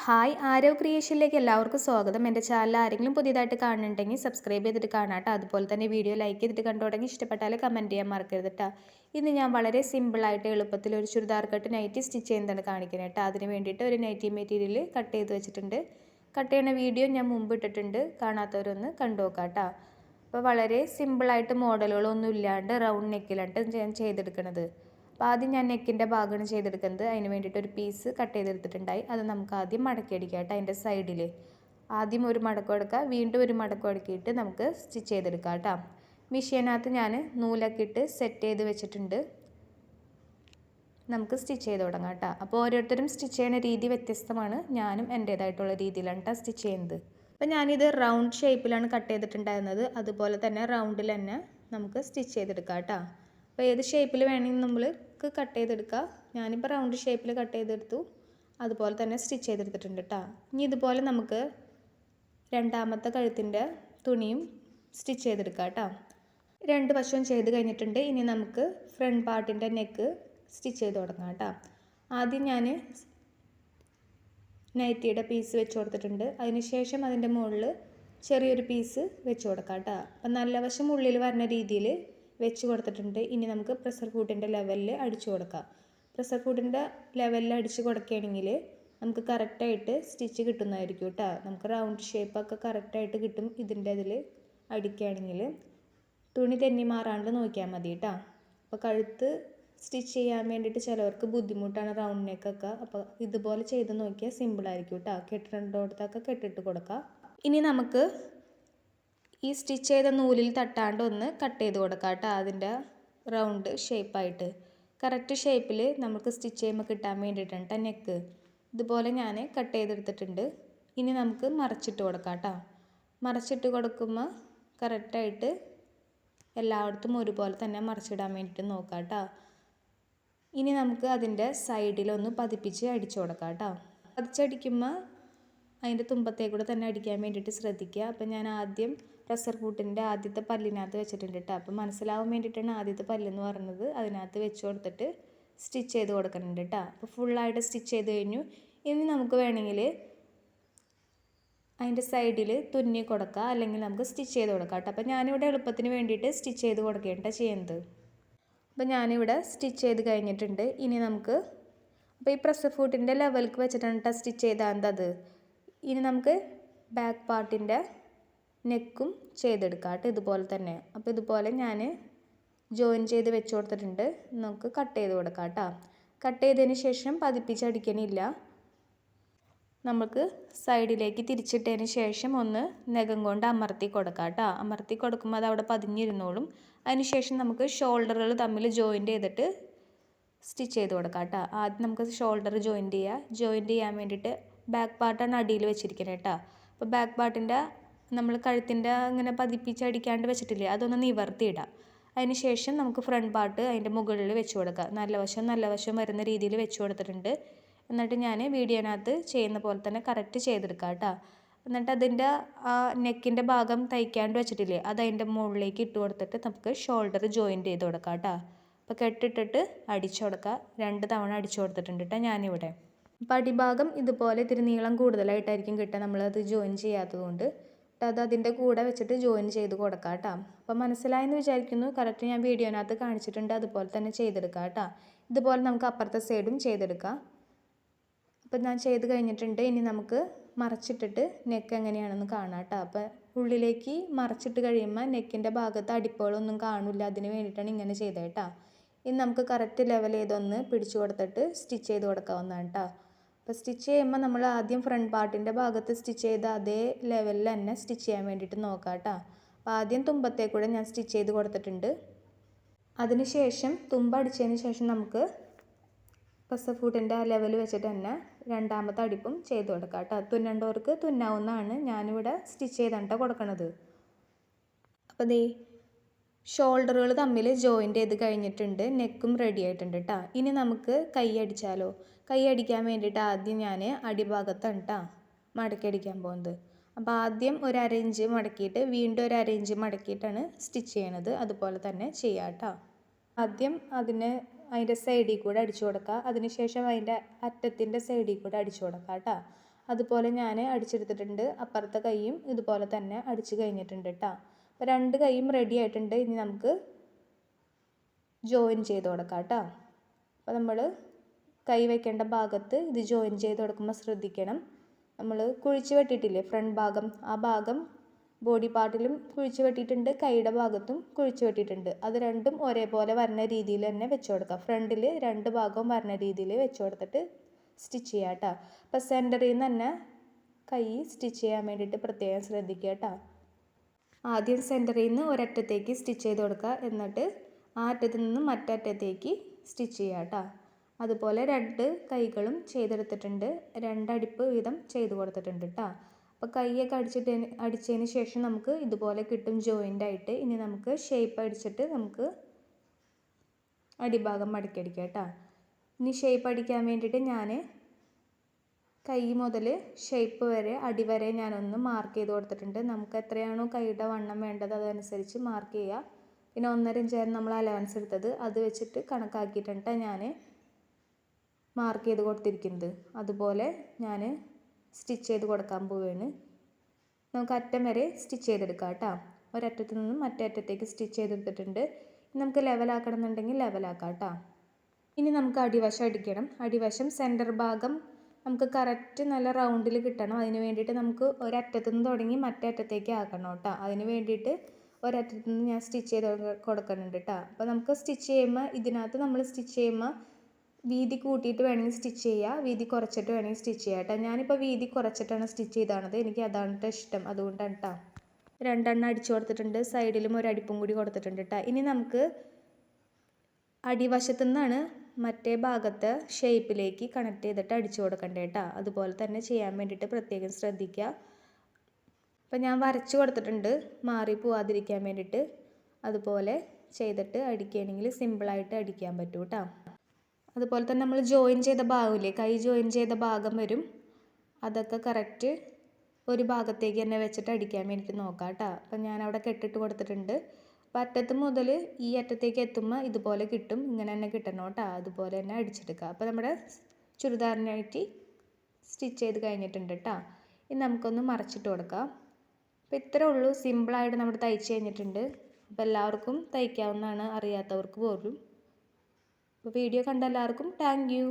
Hi Aarav ക്രിയേഷനിലേക്ക് എല്ലാവർക്കും സ്വാഗതം. എൻ്റെ ചാനൽ ആരെങ്കിലും പുതിയതായിട്ട് കാണുന്നുണ്ടെങ്കിൽ സബ്സ്ക്രൈബ് ചെയ്തിട്ട് കാണാട്ടോ. അതുപോലെ തന്നെ വീഡിയോ ലൈക്ക് ചെയ്തിട്ട് കണ്ടു തുടങ്ങി ഇഷ്ടപ്പെട്ടാൽ കമൻറ്റ് ചെയ്യാൻ മറക്കരുത് കേട്ടോ. ഇന്ന് ഞാൻ വളരെ സിമ്പിളായിട്ട് എളുപ്പത്തിൽ ഒരു ചുരിദാർ കട്ട് നൈറ്റി സ്റ്റിച്ച് ചെയ്യുന്നതാണ് കാണിക്കുന്നത് കേട്ടോ. അതിന് വേണ്ടിയിട്ട് ഒരു നൈറ്റി മെറ്റീരിയൽ കട്ട് ചെയ്ത് വെച്ചിട്ടുണ്ട്. കട്ട് ചെയ്യുന്ന വീഡിയോ ഞാൻ മുമ്പ് ഇട്ടിട്ടുണ്ട്, കാണാത്തവരൊന്ന് കണ്ടു നോക്കാം കേട്ടോ. അപ്പോൾ വളരെ സിമ്പിളായിട്ട് മോഡലുകളൊന്നും ഇല്ലാണ്ട് റൗണ്ട് നെക്കിലായിട്ട് ഞാൻ ചെയ്തെടുക്കുന്നത്. അപ്പോൾ ആദ്യം ഞാൻ നെക്കിൻ്റെ ഭാഗമാണ് ചെയ്തെടുക്കുന്നത്. അതിന് വേണ്ടിയിട്ട് ഒരു പീസ് കട്ട് ചെയ്തെടുത്തിട്ടുണ്ടായി. അത് നമുക്ക് ആദ്യം മടക്കി അടിക്കാം കേട്ടോ. അതിൻ്റെ സൈഡിൽ ആദ്യം ഒരു മടക്കം എടുക്കുക, വീണ്ടും ഒരു മടക്കം എടുക്കിയിട്ട് നമുക്ക് സ്റ്റിച്ച് ചെയ്തെടുക്കാം കേട്ടോ. മെഷീനകത്ത് ഞാൻ നൂലൊക്കെ ഇട്ട് സെറ്റ് ചെയ്ത് വെച്ചിട്ടുണ്ട്. നമുക്ക് സ്റ്റിച്ച് ചെയ്ത് തുടങ്ങാം കേട്ടോ. അപ്പോൾ ഓരോരുത്തരും സ്റ്റിച്ച് ചെയ്യുന്ന രീതി വ്യത്യസ്തമാണ്. ഞാനും എൻ്റേതായിട്ടുള്ള രീതിയിലാണ് കേട്ടോ സ്റ്റിച്ച് ചെയ്യുന്നത്. അപ്പോൾ ഞാനിത് റൗണ്ട് ഷേപ്പിലാണ് കട്ട് ചെയ്തിട്ടുണ്ടായിരുന്നത്. അതുപോലെ തന്നെ റൗണ്ടിൽ തന്നെ നമുക്ക് സ്റ്റിച്ച് ചെയ്തെടുക്കാം കേട്ടോ. അപ്പോൾ ഏത് ഷേപ്പിൽ വേണമെങ്കിൽ നമ്മൾക്ക് കട്ട് ചെയ്തെടുക്കാം. ഞാനിപ്പോൾ റൗണ്ട് ഷേപ്പിൽ കട്ട് ചെയ്തെടുത്തു. അതുപോലെ തന്നെ സ്റ്റിച്ച് ചെയ്തെടുത്തിട്ടുണ്ട് കേട്ടോ. ഇനി ഇതുപോലെ നമുക്ക് രണ്ടാമത്തെ കഴുത്തിൻ്റെ തുണിയും സ്റ്റിച്ച് ചെയ്തെടുക്കാം കേട്ടോ. രണ്ട് വശവും ചെയ്ത് കഴിഞ്ഞിട്ടുണ്ട്. ഇനി നമുക്ക് ഫ്രണ്ട് പാർട്ടിൻ്റെ നെക്ക് സ്റ്റിച്ച് ചെയ്ത് തുടങ്ങാം കേട്ടോ. ആദ്യം ഞാൻ നൈറ്റിയുടെ പീസ് വെച്ച് കൊടുത്തിട്ടുണ്ട്. അതിനുശേഷം അതിൻ്റെ മുകളിൽ ചെറിയൊരു പീസ് വെച്ച് കൊടുക്കാം കേട്ടോ. അപ്പം നല്ല വശം ഉള്ളിൽ വരുന്ന രീതിയിൽ വെച്ച് കൊടുത്തിട്ടുണ്ട്. ഇനി നമുക്ക് പ്രഷർ ഫുഡിൻ്റെ ലെവലിൽ അടിച്ചു കൊടുക്കാം. പ്രഷർ ഫുഡിൻ്റെ ലെവലിൽ അടിച്ച് കൊടുക്കുകയാണെങ്കിൽ നമുക്ക് കറക്റ്റായിട്ട് സ്റ്റിച്ച് കിട്ടുന്നതായിരിക്കും കേട്ടോ. നമുക്ക് റൗണ്ട് ഷേപ്പൊക്കെ കറക്റ്റായിട്ട് കിട്ടും. ഇതിൻ്റെ ഇതിൽ അടിക്കുകയാണെങ്കിൽ തുണി തെന്നി മാറാണ്ട് നോക്കിയാൽ മതി കേട്ടോ. അപ്പോൾ കഴുത്ത് സ്റ്റിച്ച് ചെയ്യാൻ വേണ്ടിയിട്ട് ചിലവർക്ക് ബുദ്ധിമുട്ടാണ് റൗണ്ട് നെക്കൊക്കെ. അപ്പോൾ ഇതുപോലെ ചെയ്ത് നോക്കിയാൽ സിമ്പിളായിരിക്കും കേട്ടോ. കെട്ടിടത്തോടത്തൊക്കെ കെട്ടിട്ട് കൊടുക്കാം. ഇനി നമുക്ക് ഈ സ്റ്റിച്ച് ചെയ്ത നൂലിൽ തട്ടാണ്ട് ഒന്ന് കട്ട് ചെയ്ത് കൊടുക്കാം കേട്ടോ. അതിൻ്റെ റൗണ്ട് ഷേപ്പായിട്ട് കറക്റ്റ് ഷേപ്പിൽ നമുക്ക് സ്റ്റിച്ച് ചെയ്യുമ്പോൾ കിട്ടാൻ വേണ്ടിയിട്ടാണ് കേട്ടോ നെക്ക്. ഇതുപോലെ ഞാൻ കട്ട് ചെയ്തെടുത്തിട്ടുണ്ട്. ഇനി നമുക്ക് മറച്ചിട്ട് കൊടുക്കാം കേട്ടോ. മറച്ചിട്ട് കൊടുക്കുമ്പോൾ കറക്റ്റായിട്ട് എല്ലായിടത്തും ഒരുപോലെ തന്നെ മറച്ചിടാൻ വേണ്ടിയിട്ട് നോക്കാം കേട്ടോ. ഇനി നമുക്ക് അതിൻ്റെ സൈഡിലൊന്ന് പതിപ്പിച്ച് അടിച്ചു കൊടുക്കാം കേട്ടോ. പതിച്ചടിക്കുമ്പോൾ അതിൻ്റെ തുമ്പത്തേക്കൂടെ തന്നെ അടിക്കാൻ വേണ്ടിയിട്ട് ശ്രദ്ധിക്കുക. അപ്പം ഞാൻ ആദ്യം പ്രഷർ ഫുഡിൻ്റെ ആദ്യത്തെ പല്ലിനകത്ത് വെച്ചിട്ടുണ്ട് കേട്ടോ. അപ്പം മനസ്സിലാവാൻ വേണ്ടിയിട്ടാണ് ആദ്യത്തെ പല്ലെന്ന് പറയുന്നത്. അതിനകത്ത് വെച്ച് കൊടുത്തിട്ട് സ്റ്റിച്ച് ചെയ്ത് കൊടുക്കുന്നുണ്ട് കേട്ടോ. അപ്പോൾ ഫുള്ളായിട്ട് സ്റ്റിച്ച് ചെയ്ത് കഴിഞ്ഞു. ഇനി നമുക്ക് വേണമെങ്കിൽ അതിൻ്റെ സൈഡിൽ തുന്നി കൊടുക്കുക, അല്ലെങ്കിൽ നമുക്ക് സ്റ്റിച്ച് ചെയ്ത് കൊടുക്കാം കേട്ടോ. അപ്പോൾ ഞാനിവിടെ എളുപ്പത്തിന് വേണ്ടിയിട്ട് സ്റ്റിച്ച് ചെയ്ത് കൊടുക്കുകയാണ് ചെയ്യുന്നത്. അപ്പോൾ ഞാനിവിടെ സ്റ്റിച്ച് ചെയ്ത് കഴിഞ്ഞിട്ടുണ്ട്. ഇനി നമുക്ക് അപ്പോൾ ഈ പ്രഷർ ഫുഡിൻ്റെ ലെവലിലേക്ക് വെച്ചിട്ടാണ് കേട്ടോ സ്റ്റിച്ച് ചെയ്താൽ. ഇനി നമുക്ക് ബാക്ക് പാർട്ടിൻ്റെ നെക്കും ചെയ്തെടുക്കാം കേട്ടോ ഇതുപോലെ തന്നെ. അപ്പോൾ ഇതുപോലെ ഞാൻ ജോയിൻ ചെയ്ത് വെച്ച് കൊടുത്തിട്ടുണ്ട്. നമുക്ക് കട്ട് ചെയ്ത് കൊടുക്കാം കേട്ടോ. കട്ട് ചെയ്തതിന് ശേഷം പതിപ്പിച്ചടിക്കണില്ല. നമുക്ക് സൈഡിലേക്ക് തിരിച്ചിട്ടതിന് ശേഷം ഒന്ന് നഖം കൊണ്ട് അമർത്തി കൊടുക്കാം കേട്ടോ. അമർത്തി കൊടുക്കുമ്പോൾ അത് അവിടെ പതിഞ്ഞിരുന്നോളും. അതിനുശേഷം നമുക്ക് ഷോൾഡറുകൾ തമ്മിൽ ജോയിൻ്റ് ചെയ്തിട്ട് സ്റ്റിച്ച് ചെയ്ത് കൊടുക്കാം കേട്ടോ. ആദ്യം നമുക്ക് ഷോൾഡർ ജോയിൻ്റ് ചെയ്യാൻ വേണ്ടിയിട്ട് ബാക്ക് പാർട്ടാണ് അടിയിൽ വെച്ചിരിക്കുന്നത് കേട്ടോ. അപ്പോൾ ബാക്ക് പാർട്ടിൻ്റെ നമ്മൾ കഴുത്തിൻ്റെ ഇങ്ങനെ പതിപ്പിച്ചടിക്കാണ്ട് വെച്ചിട്ടില്ലേ, അതൊന്ന് നിവർത്തിയിടാം. അതിന് ശേഷം നമുക്ക് ഫ്രണ്ട് പാർട്ട് അതിൻ്റെ മുകളിൽ വെച്ച് കൊടുക്കാം. നല്ല വശം വരുന്ന രീതിയിൽ വെച്ച് കൊടുത്തിട്ടുണ്ട്. എന്നിട്ട് ഞാൻ വീഡിയോനകത്ത് ചെയ്യുന്ന പോലെ തന്നെ കറക്റ്റ് ചെയ്തെടുക്കാം കേട്ടോ. എന്നിട്ട് അതിൻ്റെ ആ നെക്കിൻ്റെ ഭാഗം തയ്ക്കാണ്ട് വെച്ചിട്ടില്ലേ, അത് അതിൻ്റെ മുകളിലേക്ക് ഇട്ട് കൊടുത്തിട്ട് നമുക്ക് ഷോൾഡർ ജോയിൻ്റ് ചെയ്ത് കൊടുക്കാം കേട്ടോ. അപ്പോൾ കെട്ടിട്ടിട്ട് അടിച്ചു കൊടുക്കുക. 2 തവണ അടിച്ചു കൊടുത്തിട്ടുണ്ട് കേട്ടോ ഞാനിവിടെ. അപ്പോൾ അടിഭാഗം ഇതുപോലെ ഇത്തിരി നീളം കൂടുതലായിട്ടായിരിക്കും കിട്ടുക നമ്മളത് ജോയിൻ ചെയ്യാത്തതുകൊണ്ട്. അത് അതിൻ്റെ കൂടെ വെച്ചിട്ട് ജോയിൻ ചെയ്ത് കൊടുക്കാം കേട്ടോ. അപ്പോൾ മനസ്സിലായെന്ന് വിചാരിക്കുന്നു. കറക്റ്റ് ഞാൻ വീഡിയോനകത്ത് കാണിച്ചിട്ടുണ്ട്. അതുപോലെ തന്നെ ചെയ്തെടുക്കാം കേട്ടോ. ഇതുപോലെ നമുക്ക് അപ്പുറത്തെ സൈഡും ചെയ്തെടുക്കാം. അപ്പോൾ ഞാൻ ചെയ്ത് കഴിഞ്ഞിട്ടുണ്ട്. ഇനി നമുക്ക് മറച്ചിട്ടിട്ട് നെക്ക് എങ്ങനെയാണെന്ന് കാണാം കേട്ടോ. അപ്പോൾ ഉള്ളിലേക്ക് മറച്ചിട്ട് കഴിയുമ്പോൾ നെക്കിൻ്റെ ഭാഗത്ത് അടിപ്പുകളൊന്നും കാണില്ല. അതിന് വേണ്ടിയിട്ടാണ് ഇങ്ങനെ ചെയ്തത് കേട്ടോ. ഇനി നമുക്ക് കറക്റ്റ് ലെവൽ ചെയ്തൊന്ന് പിടിച്ചു കൊടുത്തിട്ട് സ്റ്റിച്ച് ചെയ്ത് കൊടുക്കാവുന്നതാണ് കേട്ടോ. അപ്പോൾ സ്റ്റിച്ച് ചെയ്യുമ്പോൾ നമ്മൾ ആദ്യം ഫ്രണ്ട് പാർട്ടിൻ്റെ ഭാഗത്ത് സ്റ്റിച്ച് ചെയ്ത അതേ ലെവലിൽ തന്നെ സ്റ്റിച്ച് ചെയ്യാൻ വേണ്ടിയിട്ട് നോക്കാം കേട്ടോ. അപ്പോൾ ആദ്യം തുമ്പത്തേക്കൂടെ ഞാൻ സ്റ്റിച്ച് ചെയ്ത് കൊടുത്തിട്ടുണ്ട്. അതിനുശേഷം തുമ്പ് അടിച്ചതിന് ശേഷം നമുക്ക് പ്രഷർ ഫുഡിൻ്റെ ആ ലെവൽ വെച്ചിട്ട് തന്നെ രണ്ടാമത്തെ അടിപ്പും ചെയ്ത് കൊടുക്കാം കേട്ടോ. തുന്നേണ്ടവർക്ക് തുന്നാവുന്നതാണ്. ഞാനിവിടെ സ്റ്റിച്ച് ചെയ്താണ് കൊടുക്കണത്. അപ്പോൾ ദേ ഷോൾഡറുകൾ തമ്മിൽ ജോയിൻ്റ് ചെയ്ത് കഴിഞ്ഞിട്ടുണ്ട്. നെക്കും റെഡി ആയിട്ടുണ്ട് കേട്ടോ. ഇനി നമുക്ക് കൈ അടിച്ചാലോ. കൈ അടിക്കാൻ വേണ്ടിയിട്ട് ആദ്യം ഞാൻ അടിഭാഗത്താണ് കേട്ടോ മടക്കി അടിക്കാൻ പോകുന്നത്. അപ്പോൾ ആദ്യം ഒരു 1/2 ഇഞ്ച് മടക്കിയിട്ട് വീണ്ടും ഒരു 1/2 ഇഞ്ച് മടക്കിയിട്ടാണ് സ്റ്റിച്ച് ചെയ്യണത്. അതുപോലെ തന്നെ ചെയ്യാം കേട്ടോ. ആദ്യം അതിൻ്റെ സൈഡിൽ കൂടെ അടിച്ചു കൊടുക്കുക. അതിനുശേഷം അതിൻ്റെ അറ്റത്തിൻ്റെ സൈഡിൽ കൂടെ അടിച്ചു കൊടുക്കുക കേട്ടോ. അതുപോലെ ഞാൻ അടിച്ചെടുത്തിട്ടുണ്ട്. അപ്പുറത്തെ കൈയും ഇതുപോലെ തന്നെ അടിച്ച് കഴിഞ്ഞിട്ടുണ്ട് കേട്ടോ. അപ്പോൾ 2 കൈയും റെഡി ആയിട്ടുണ്ട്. ഇനി നമുക്ക് ജോയിൻ ചെയ്ത് കൊടുക്കാം കേട്ടോ. അപ്പോൾ നമ്മൾ കൈ വയ്ക്കേണ്ട ഭാഗത്ത് ഇത് ജോയിൻ ചെയ്ത് കൊടുക്കുമ്പോൾ ശ്രദ്ധിക്കണം. നമ്മൾ കുഴിച്ച് വെട്ടിയിട്ടില്ലേ ഫ്രണ്ട് ഭാഗം, ആ ഭാഗം ബോഡി പാർട്ടിലും കുഴിച്ച് വെട്ടിയിട്ടുണ്ട്, കൈയുടെ ഭാഗത്തും കുഴിച്ച് വെട്ടിയിട്ടുണ്ട്. അത് രണ്ടും ഒരേപോലെ വരുന്ന രീതിയിൽ തന്നെ വെച്ച് കൊടുക്കാം. ഫ്രണ്ടിൽ 2 ഭാഗവും വരുന്ന രീതിയിൽ വെച്ച് കൊടുത്തിട്ട് സ്റ്റിച്ച് ചെയ്യാം കേട്ടോ. അപ്പോൾ സെൻറ്ററിൽ നിന്ന് തന്നെ കൈ സ്റ്റിച്ച് ചെയ്യാൻ വേണ്ടിയിട്ട് പ്രത്യേകം ശ്രദ്ധിക്കുക കേട്ടോ. ആദ്യം സെൻറ്ററിൽ നിന്ന് ഒരറ്റത്തേക്ക് സ്റ്റിച്ച് ചെയ്ത് കൊടുക്കുക, എന്നിട്ട് ആ അറ്റത്ത് നിന്ന് മറ്റേ അറ്റത്തേക്ക് സ്റ്റിച്ച് ചെയ്യുക കേട്ടോ. അതുപോലെ 2 കൈകളും ചെയ്തെടുത്തിട്ടുണ്ട്. 2 അടിപ്പ് വീതം ചെയ്ത് കൊടുത്തിട്ടുണ്ട് കേട്ടോ. അപ്പോൾ കൈയൊക്കെ അടിച്ചതിന് ശേഷം നമുക്ക് ഇതുപോലെ കിട്ടും ജോയിൻ്റ് ആയിട്ട്. ഇനി നമുക്ക് ഷേപ്പ് അടിച്ചിട്ട് നമുക്ക് അടിഭാഗം മടക്കിയടിക്കാം കേട്ടോ. ഇനി ഷേപ്പ് അടിക്കാൻ വേണ്ടിയിട്ട് ഞാൻ കൈ മുതൽ ഷേപ്പ് വരെ അടിവരെ ഞാനൊന്ന് മാർക്ക് ചെയ്ത് കൊടുത്തിട്ടുണ്ട്. നമുക്ക് എത്രയാണോ കൈയുടെ വണ്ണം വേണ്ടത് അതനുസരിച്ച് മാർക്ക് ചെയ്യുക. പിന്നെ 1.5 ഇഞ്ചായിരുന്നു നമ്മൾ അലവൻസ് എടുത്തത്, അത് വെച്ചിട്ട് കണക്കാക്കിയിട്ടുണ്ട് ഞാൻ മാർക്ക് ചെയ്ത് കൊടുത്തിരിക്കുന്നത്. അതുപോലെ ഞാൻ സ്റ്റിച്ച് ചെയ്ത് കൊടുക്കാൻ പോവുകയാണ്. നമുക്ക് അറ്റം വരെ സ്റ്റിച്ച് ചെയ്തെടുക്കാം കേട്ടോ. ഒരറ്റത്തു നിന്നും മറ്റേ അറ്റത്തേക്ക് സ്റ്റിച്ച് ചെയ്തെടുത്തിട്ടുണ്ട്. നമുക്ക് ലെവലാക്കണം എന്നുണ്ടെങ്കിൽ ലെവലാക്കാം കേട്ടോ. ഇനി നമുക്ക് അടിവശം അടിക്കണം. അടിവശം സെൻറ്റർ ഭാഗം നമുക്ക് കറക്റ്റ് നല്ല റൗണ്ടിൽ കിട്ടണം. അതിന് വേണ്ടിയിട്ട് നമുക്ക് ഒരറ്റത്തു നിന്ന് തുടങ്ങി മറ്റേ അറ്റത്തേക്ക് ആക്കണം കേട്ടോ. അതിന് വേണ്ടിയിട്ട് ഒരറ്റത്തു നിന്ന് ഞാൻ സ്റ്റിച്ച് ചെയ്ത് കൊടുക്കുന്നുണ്ട് കേട്ടോ. അപ്പോൾ നമുക്ക് സ്റ്റിച്ച് ചെയ്യുമ്പോൾ ഇതിനകത്ത് നമ്മൾ സ്റ്റിച്ച് ചെയ്യുമ്പോൾ വീതി കൂട്ടിയിട്ട് വേണമെങ്കിൽ സ്റ്റിച്ച് ചെയ്യുക, വീതി കുറച്ചിട്ട് വേണമെങ്കിൽ സ്റ്റിച്ച് ചെയ്യുക കേട്ടോ. ഞാനിപ്പോൾ വീതി കുറച്ചിട്ടാണ് സ്റ്റിച്ച് ചെയ്തത്, എനിക്ക് അതാണ് ഇഷ്ടം, അതുകൊണ്ടാണ് കേട്ടോ. 2 എണ്ണം അടിച്ചു കൊടുത്തിട്ടുണ്ട്, സൈഡിലും ഒരു അടിപ്പും കൂടി കൊടുത്തിട്ടുണ്ട് കേട്ടോ. ഇനി നമുക്ക് അടിവശത്തു നിന്നാണ് മറ്റേ ഭാഗത്തെ ഷേപ്പിലേക്ക് കണക്ട് ചെയ്തിട്ട് അടിച്ചു കൊടുക്കണ്ടേ കേട്ടോ. അതുപോലെ തന്നെ ചെയ്യാൻ വേണ്ടിയിട്ട് പ്രത്യേകം ശ്രദ്ധിക്കുക. അപ്പോൾ ഞാൻ വരച്ച് കൊടുത്തിട്ടുണ്ട് മാറി പോവാതിരിക്കാൻ വേണ്ടിയിട്ട്. അതുപോലെ ചെയ്തിട്ട് അടിക്കുകയാണെങ്കിൽ സിമ്പിളായിട്ട് അടിക്കാൻ പറ്റും കേട്ടോ. അതുപോലെ തന്നെ നമ്മൾ ജോയിൻ ചെയ്ത ഭാഗമില്ലേ, കൈ ജോയിൻ ചെയ്ത ഭാഗം വരും, അതൊക്കെ കറക്റ്റ് ഒരു ഭാഗത്തേക്ക് തന്നെ വെച്ചിട്ട് അടിക്കാൻ വേണ്ടിയിട്ട് നോക്കാം കേട്ടോ. അപ്പം ഞാനവിടെ കെട്ടിട്ട് കൊടുത്തിട്ടുണ്ട്. അപ്പോൾ അറ്റത്ത് മുതൽ ഈ അറ്റത്തേക്ക് എത്തുമ്പോൾ ഇതുപോലെ കിട്ടും, ഇങ്ങനെ തന്നെ കിട്ടണം കേട്ടോ. അതുപോലെ തന്നെ അടിച്ചെടുക്കുക. അപ്പോൾ നമ്മുടെ ചുരിദാറിനായിട്ട് സ്റ്റിച്ച് ചെയ്ത് കഴിഞ്ഞിട്ടുണ്ട് കേട്ടോ. ഇനി നമുക്കൊന്ന് മറച്ചിട്ട് കൊടുക്കാം. അപ്പോൾ ഇത്രേ ഉള്ളൂ, സിമ്പിളായിട്ട് നമ്മൾ തയ്ച്ച് കഴിഞ്ഞിട്ടുണ്ട്. അപ്പോൾ എല്ലാവർക്കും തയ്ക്കാവുന്നതാണ്, അറിയാത്തവർക്ക് പോലും. അപ്പോൾ വീഡിയോ കണ്ട എല്ലാവർക്കും താങ്ക് യു.